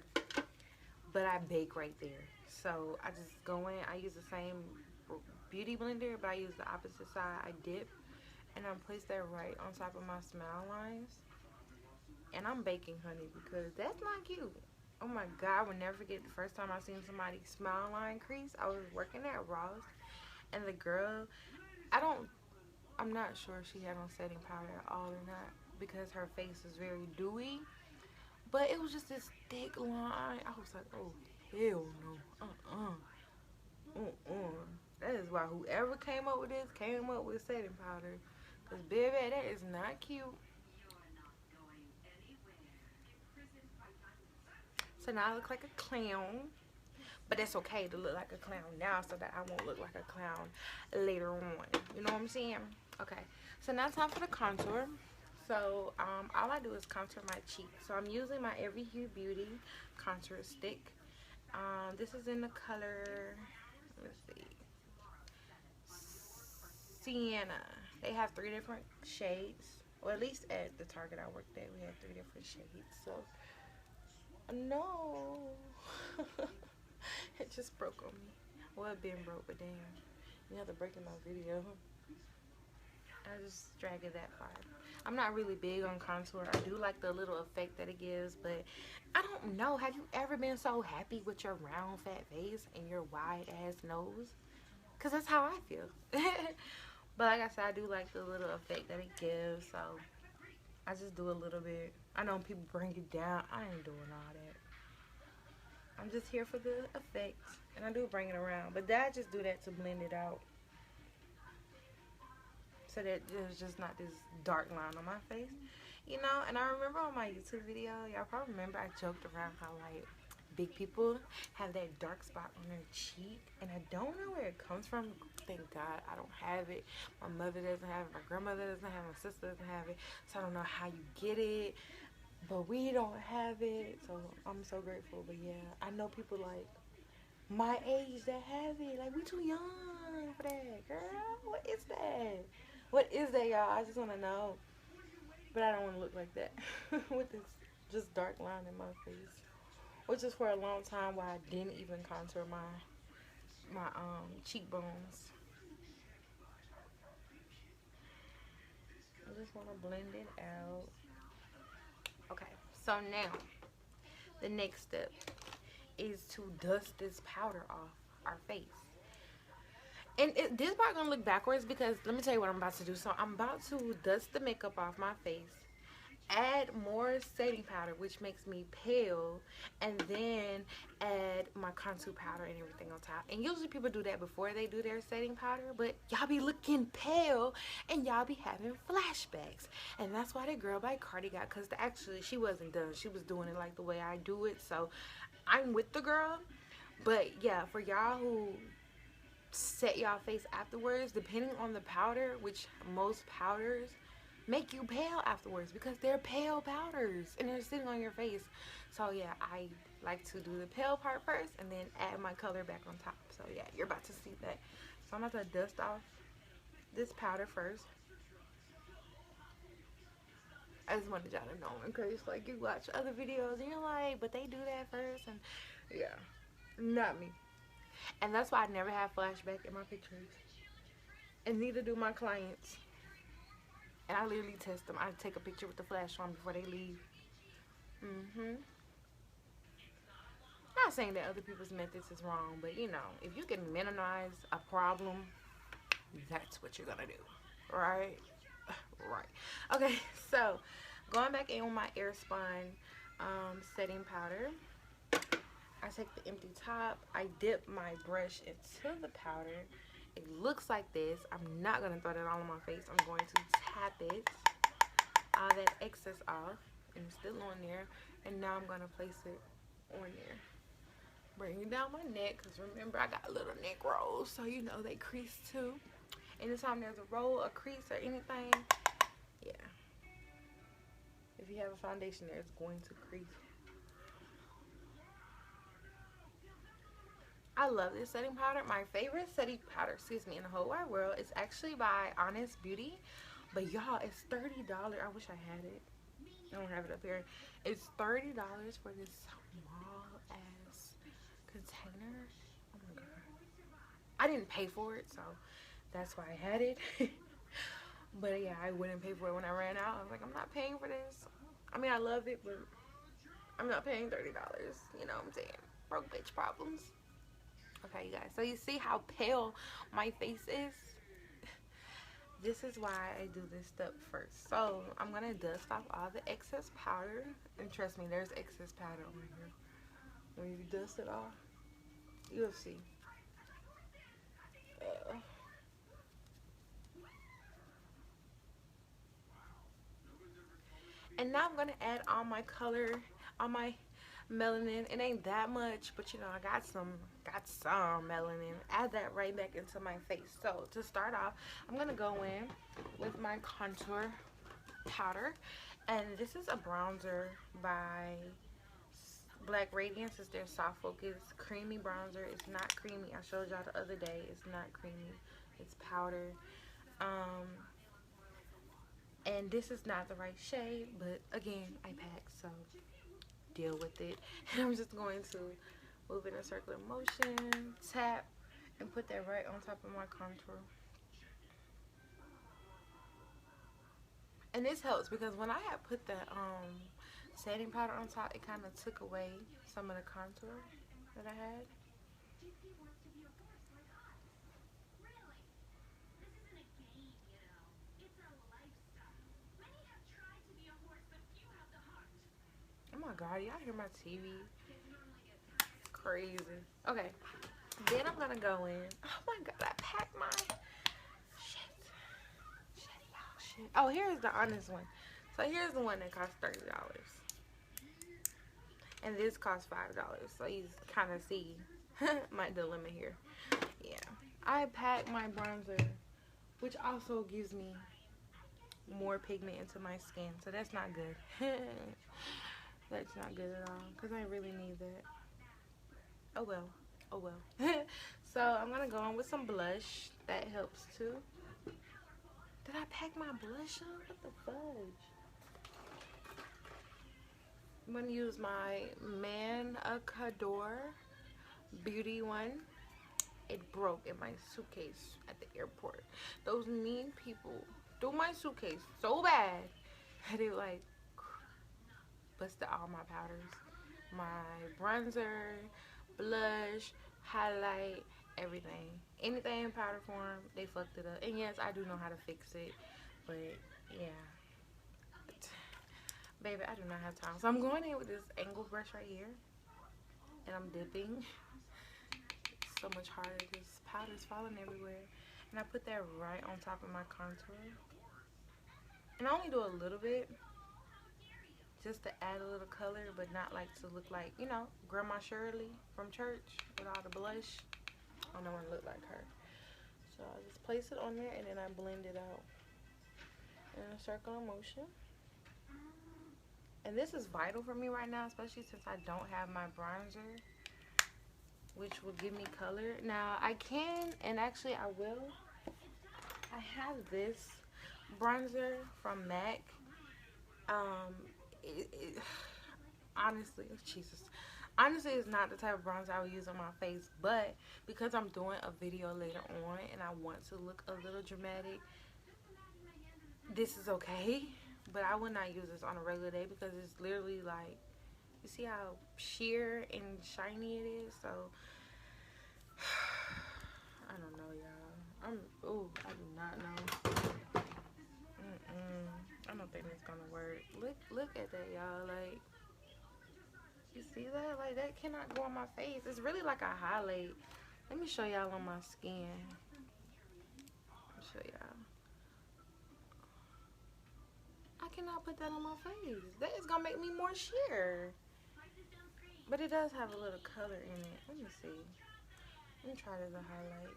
but I bake right there. So I just go in, I use the same beauty blender, but I use the opposite side. I dip, and I place that right on top of my smile lines. And I'm baking, honey, because that's not cute. Oh my God, I will never forget the first time I seen somebody smile line crease. I was working at Ross, and the girl, I'm not sure if she had on setting powder at all or not, because her face is very dewy. But it was just this thick line. I was like, oh, hell no. That is why whoever came up with this came up with setting powder. Because, baby, that is not cute. So now I look like a clown. But it's okay to look like a clown now so that I won't look like a clown later on. You know what I'm saying? Okay. So now it's time for the contour. So all I do is contour my cheeks. So I'm using my Every Hue Beauty contour stick. This is in the color, let's see, Sienna. They have 3 different shades. Or at least at the Target I worked at, we had 3 different shades. So, no. It just broke on me. Well, it been broke, but damn. You have to break in my video. I just drag it that far. I'm not really big on contour. I do like the little effect that it gives, but I don't know. Have you ever been so happy with your round, fat face and your wide-ass nose? Because that's how I feel. But like I said, I do like the little effect that it gives, so I just do a little bit. I know people bring it down. I ain't doing all that. I'm just here for the effect, and I do bring it around. But I just do that to blend it out, so that there's just not this dark line on my face, you know. And I remember on my YouTube video, y'all probably remember, I joked around how like big people have that dark spot on their cheek, and I don't know where it comes from. Thank God I don't have it. My mother doesn't have it, my grandmother doesn't have it, my sister doesn't have it, so I don't know how you get it, but we don't have it, so I'm so grateful. But yeah, I know people like my age that have it. Like, we too young for that, girl. What is that? What is that, y'all? I just want to know. But I don't want to look like that with this just dark line in my face. Which is for a long time why I didn't even contour my cheekbones. I just want to blend it out. Okay, so now the next step is to dust this powder off our face. And this part gonna look backwards because let me tell you what I'm about to do. So I'm about to dust the makeup off my face, add more setting powder, which makes me pale, and then add my contour powder and everything on top. And usually people do that before they do their setting powder, but y'all be looking pale and y'all be having flashbacks. And that's why that girl by Cardi got, because actually she wasn't done. She was doing it like the way I do it, so I'm with the girl. But yeah, for y'all who set y'all face afterwards, depending on the powder, which most powders make you pale afterwards because they're pale powders and they're sitting on your face. So yeah, I like to do the pale part first and then add my color back on top. So yeah, you're about to see that. So I'm about to dust off this powder first. I just wanted y'all to know, in case like you watch other videos and you're like, but they do that first, and yeah, not me. And that's why I never have flashback in my pictures, and neither do my clients. And I literally test them. I take a picture with the flash on before they leave. Not saying that other people's methods is wrong, but you know, if you can minimize a problem, that's what you're gonna do, right? Right. Okay, so going back in with my Airspun setting powder, I take the empty top, I dip my brush into the powder. It looks like this. I'm not going to throw that all on my face. I'm going to tap it, all that excess off, and it's still on there. And now I'm going to place it on there. Bringing down my neck, because remember I got little neck rolls, so you know they crease too. Anytime there's a roll, a crease, or anything, yeah. If you have a foundation there, it's going to crease. I love this setting powder. My favorite setting powder, excuse me, in the whole wide world is actually by Honest Beauty. But y'all, it's $30. I wish I had it. I don't have it up here. It's $30 for this small ass container. Oh my god. I didn't pay for it, so that's why I had it. But yeah, I wouldn't pay for it when I ran out. I was like, I'm not paying for this. I mean, I love it, but I'm not paying $30. You know what I'm saying? Broke bitch problems. Okay, you guys, so you see how pale my face is? This is why I do this step first. So I'm gonna dust off all the excess powder, and trust me, there's excess powder on here. When you dust it off, you'll see. And now I'm gonna add all my color, all my melanin. It ain't that much, but you know, I got some melanin. Add that right back into my face. So to start off, I'm gonna go in with my contour powder, and this is a bronzer by Black Radiance. It's their soft focus creamy bronzer. It's not creamy. I showed y'all the other day. It's not creamy. It's powder. And this is not the right shade, but again, I pack, so deal with it. And I'm just going to move in a circular motion, tap, and put that right on top of my contour. And this helps because when I had put the setting powder on top, it kind of took away some of the contour that I had. Oh my god, y'all hear my TV? Crazy. Okay, then I'm gonna go in. Oh my god, I packed my shit. Oh, here's the honest one. So here's the one that costs $30, and this costs $5. So you kind of see my dilemma here. Yeah, I pack my bronzer, which also gives me more pigment into my skin, so that's not good. That's not good at all, because I really need that. Oh well. Oh well. So I'm going to go on with some blush. That helps too. Did I pack my blush up? What the fudge? I'm going to use my Manicador Beauty one. It broke in my suitcase at the airport. Those mean people threw my suitcase so bad that it like busted all my powders, my bronzer, blush, highlight, everything. Anything in powder form, they fucked it up. And yes, I do know how to fix it, but yeah, baby, I do not have time. So I'm going in with this angle brush right here, and I'm dipping. It's so much harder because powder's falling everywhere. And I put that right on top of my contour. And I only do a little bit, just to add a little color, but not like to look like, you know, Grandma Shirley from church with all the blush. I don't want to look like her. So I just place it on there and then I blend it out. in a circular motion. And this is vital for me right now, especially since I don't have my bronzer, which will give me color. Now, I can, and actually I will. I have this bronzer from MAC. Honestly, Jesus. Honestly, it's not the type of bronzer I would use on my face, but because I'm doing a video later on and I want to look a little dramatic, this is okay. But I would not use this on a regular day because it's literally like, you see how sheer and shiny it is? So, I don't know, y'all. I do not know. I don't think it's gonna work. Look at that, y'all. Like, you see that? Like, that cannot go on my face. It's really like a highlight. Let me show y'all on my skin. Let me show y'all. I cannot put that on my face. That is gonna make me more sheer. But it does have a little color in it. Let me see. Let me try it as a highlight.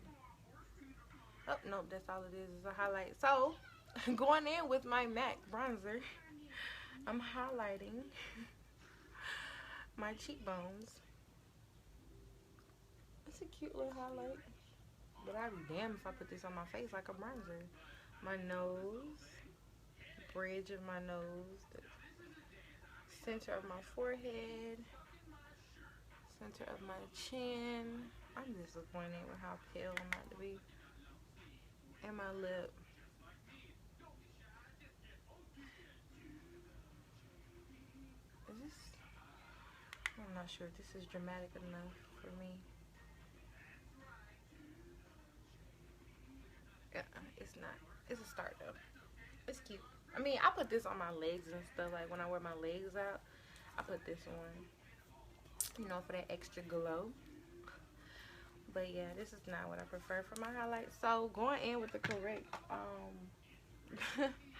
Oh, nope, that's all it is. It's a highlight. So, going in with my MAC bronzer, I'm highlighting my cheekbones. It's a cute little highlight. But I'd be damned if I put this on my face like a bronzer. My nose, bridge of my nose, the center of my forehead, center of my chin. I'm disappointed with how pale I'm about to be. And my lip. Is this? I'm not sure if this is dramatic enough for me. It's not. It's a start though. It's cute. I mean, I put this on my legs and stuff. Like when I wear my legs out, I put this on, you know, for that extra glow. But yeah, this is not what I prefer for my highlights. So going in with the correct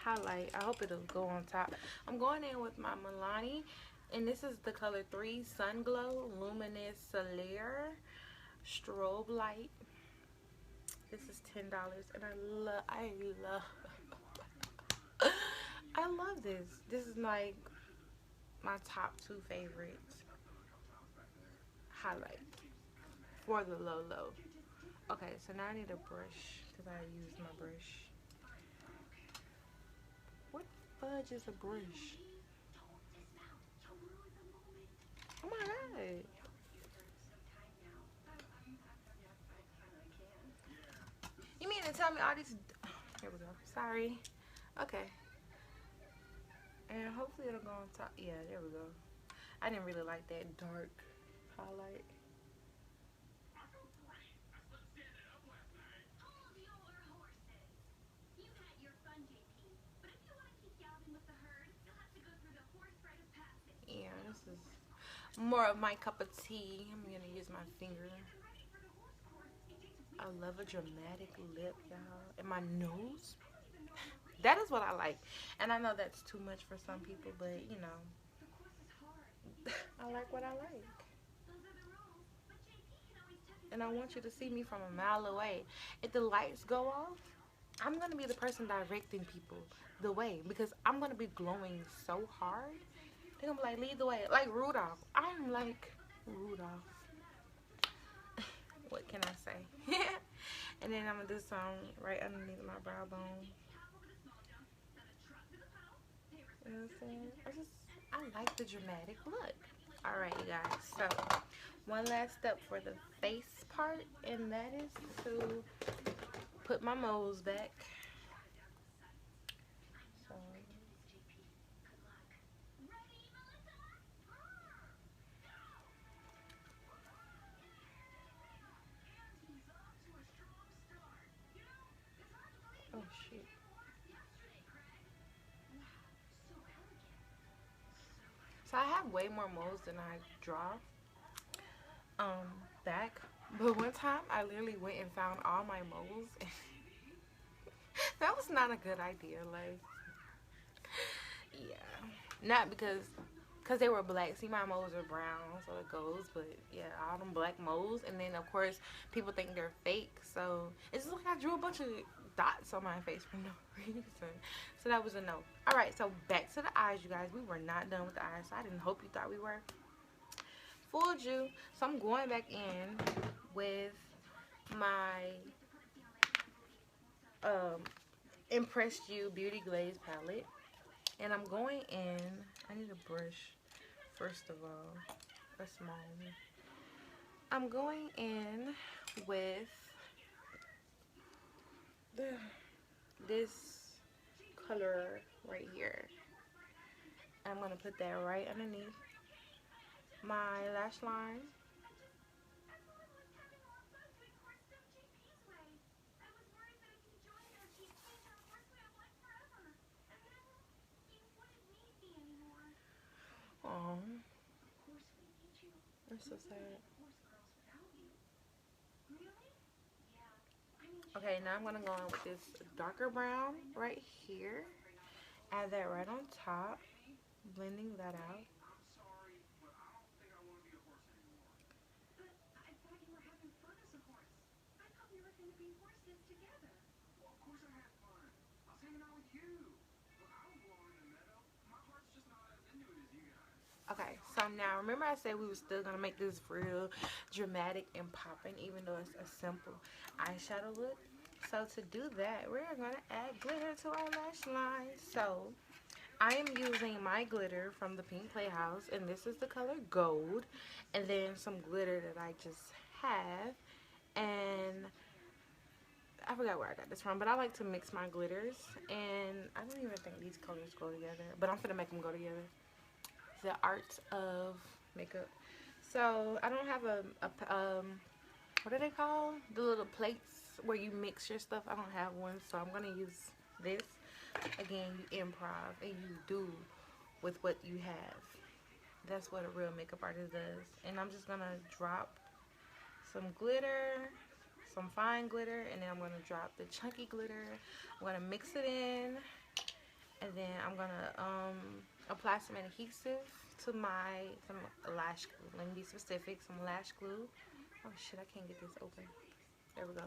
highlight, I hope it'll go on top. I'm going in with my Milani, and this is the color 3 Sun Glow Luminous Solaire Strobe Light. This is $10, and I love this. This is like my top 2 favorites highlight for the low. Okay, so now I need a brush because I used my brush. What fudge is a brush? Oh my god. You mean to tell me all these... Here we go. Sorry. Okay. And hopefully it'll go on top. Yeah, there we go. I didn't really like that dark highlight. Yeah, this is more of my cup of tea. I'm gonna use my finger. I love a dramatic lip, y'all. And my nose. That is what I like. And I know that's too much for some people, but you know, I like what I like. And I want you to see me from a mile away. If the lights go off, I'm going to be the person directing people the way, because I'm going to be glowing so hard. They're going to be like, lead the way. Like Rudolph. I'm like Rudolph. What can I say? And then I'm going to do some right underneath my brow bone. You know what I'm saying? I like the dramatic look. Alright, you guys. So, one last step for the face part, and that is to put my moles back. So, oh shit. So I have way more moles than I draw back. But one time I literally went and found all my moles. That was not a good idea. Like, yeah, not because they were black. See, my moles are brown, so it goes. But yeah, all them black moles, and then of course people think they're fake. So it's just like I drew a bunch of dots on my face for no reason. So that was a no. Alright, so back to the eyes, you guys. We were not done with the eyes. So I didn't hope you thought we were. Fooled you. So I'm going back in with my Impressed You Beauty Glaze palette. And I'm going in. I need a brush, first of all. A small one. I'm going in with this color right here. I'm going to put that right underneath my lash line. Oh, I'm so sad. Okay, now I'm going to go in with this darker brown right here. Add that right on top. Blending that out. Okay, so now remember I said we were still going to make this real dramatic and popping, even though it's a simple eyeshadow look. So to do that, we're going to add glitter to our lash line. So I am using my glitter from the Pink Playhouse, and this is the color Gold, and then some glitter that I just have, and I forgot where I got this from, but I like to mix my glitters, and I don't even think these colors go together, but I'm finna make them go together. The art of makeup. So I don't have a what are they called? The little plates where you mix your stuff. I don't have one, so I'm gonna use this. Again, you improv and you do with what you have. That's what a real makeup artist does. And I'm just gonna drop some glitter, some fine glitter, and then I'm gonna drop the chunky glitter. I'm gonna mix it in, and then I'm gonna apply some adhesive to some lash glue. Let me be specific. Some lash glue. Oh shit, I can't get this open. There we go.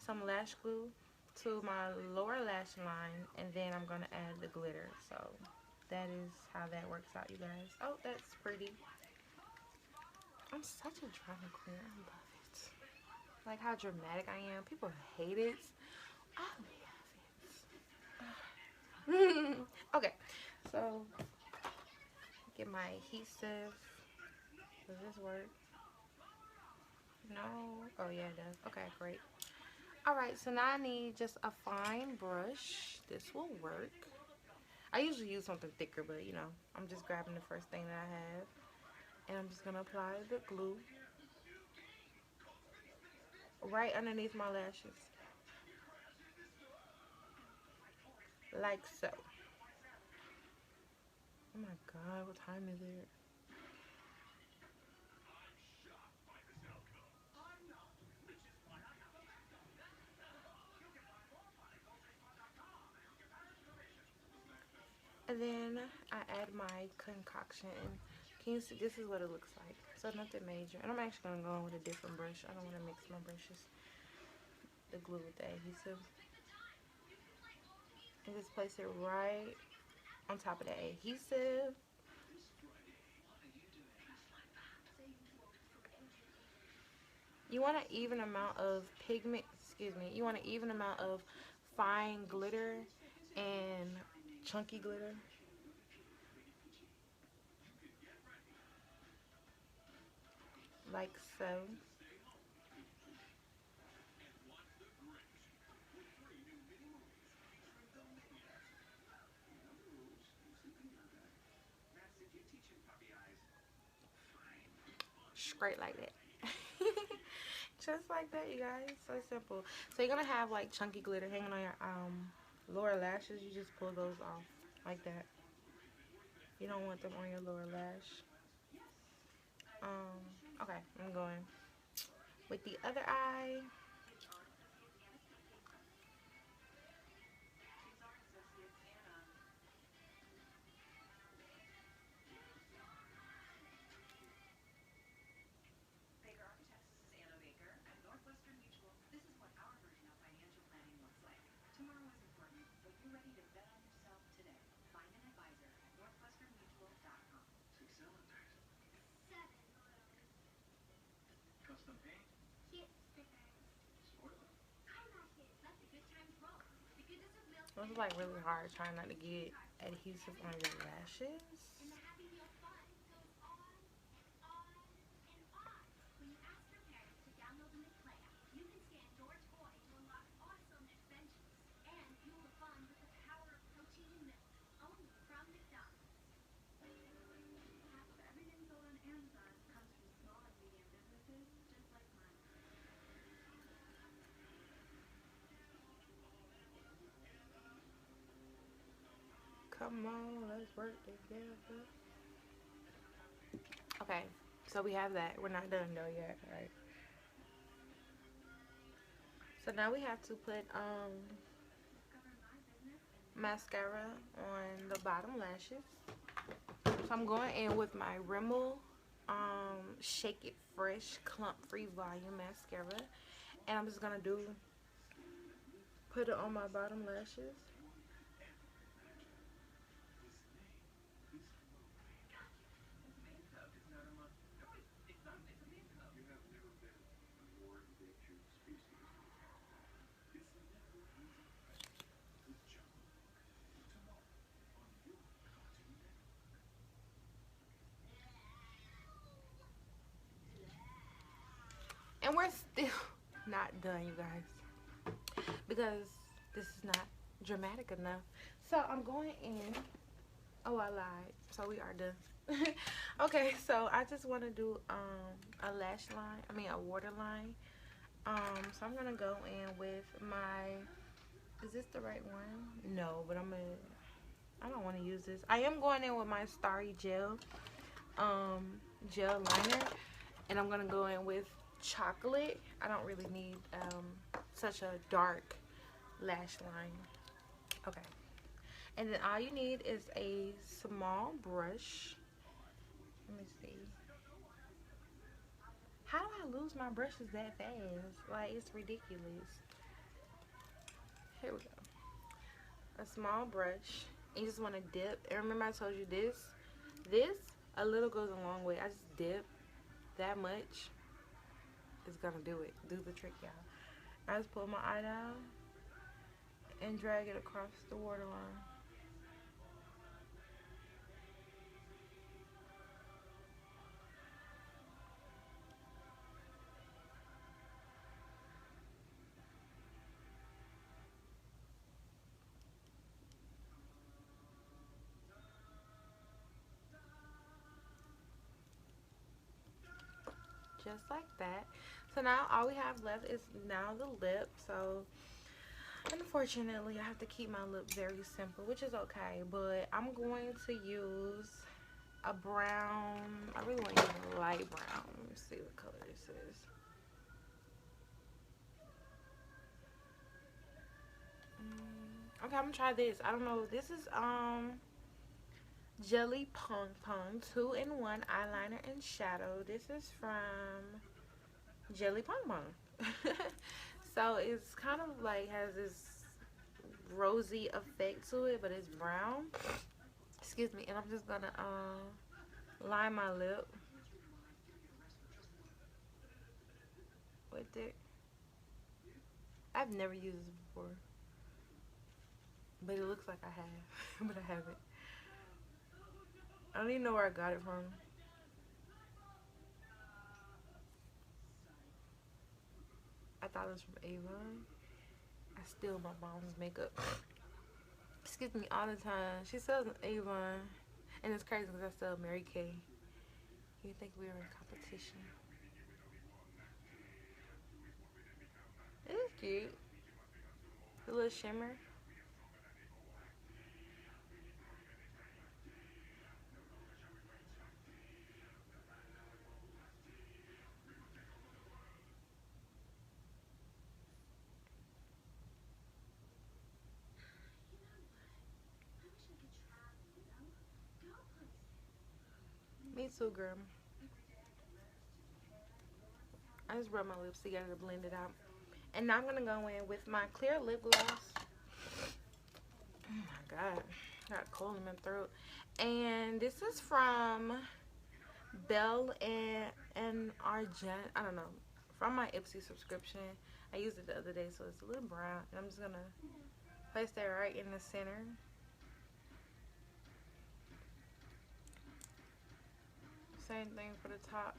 Some lash glue to my lower lash line, and then I'm gonna add the glitter. So that is how that works out, you guys. Oh, that's pretty. I'm such a drama queen. I love it. Like how dramatic I am. People hate it. I love it. Okay, so get my adhesive. Does this work? No. Oh yeah, it does. Okay, great. Alright, so now I need just a fine brush. This will work. I usually use something thicker, but you know, I'm just grabbing the first thing that I have. And I'm just going to apply the glue right underneath my lashes. Like so. Oh my god, what time is it? And then I add my concoction. Can you see? This is what it looks like. So nothing major. And I'm actually going to go in with a different brush. I don't want to mix my brushes. The glue with the adhesive. And just place it right on top of the adhesive. You want an even amount of pigment, you want an even amount of fine glitter and chunky glitter. Like so. Straight like that. Just like that, you guys. So simple. So you're gonna have like chunky glitter hanging on your lower lashes. You just pull those off like that. You don't want them on your lower lash. Okay, I'm going with the other eye. It's like really hard trying not to get adhesive on your lashes. Come on, let's work together. Okay, so we have that. We're not done though yet, right? So now we have to put mascara on the bottom lashes. So I'm going in with my Rimmel Shake It Fresh Clump Free Volume Mascara. And I'm just gonna put it on my bottom lashes. And we're still not done, you guys, because this is not dramatic enough. So I'm going in. Oh, I lied. So we are done. Okay, so I just want to do a lash line. I mean a waterline. So I'm gonna go in with my. Is this the right one? No, but I don't want to use this. I am going in with my Starry Gel liner, and I'm gonna go in with chocolate. I don't really need such a dark lash line. Okay, and then all you need is a small brush. Let me see. How do I lose my brushes that fast? Like, it's ridiculous. Here we go. A small brush. And you just want to dip. And remember I told you this a little goes a long way. I just dip that much. It's gonna do it. Do the trick, y'all. I just pull my eye down and drag it across the waterline. Just like that. So now all we have left is now the lip. So unfortunately I have to keep my lip very simple, which is okay, but I'm going to use a brown. I really want to use a light brown. Let me see what color this is. Okay, I'm gonna try this. I don't know. This is Jelly Pong Pong 2-in-1 eyeliner and shadow. This is from Jelly Pong Pong. So it's kind of like has this rosy effect to it, but it's brown. Excuse me. And I'm just gonna line my lip with it. I've never used this before, but it looks like I have, but I haven't. I don't even know where I got it from. I thought it was from Avon. I steal my mom's makeup. Excuse me, all the time. She sells Avon, and it's crazy because I sell Mary Kay. You think we were in competition? It is cute. The little shimmer. Me too, girl. I just rub my lips together to blend it out. And now I'm going to go in with my clear lip gloss. Oh my God. Got a cold in my throat. And this is from Belle and Argent. I don't know. From my Ipsy subscription. I used it the other day, so it's a little brown. And I'm just going to Place that right in the center. Same thing for the top.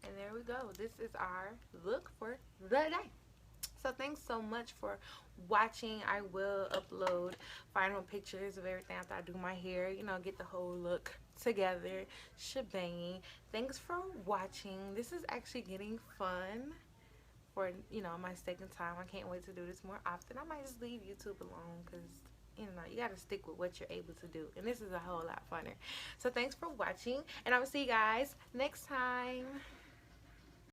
And there we go. This is our look for the day. So thanks so much for watching. I will upload final pictures of everything after I do my hair, you know, get the whole look together, shebang. Thanks for watching. This is actually getting fun for, you know, my second time. I can't wait to do this more often. I might just leave YouTube alone because, you know, you got to stick with what you're able to do. And this is a whole lot funner. So thanks for watching, and I will see you guys next time.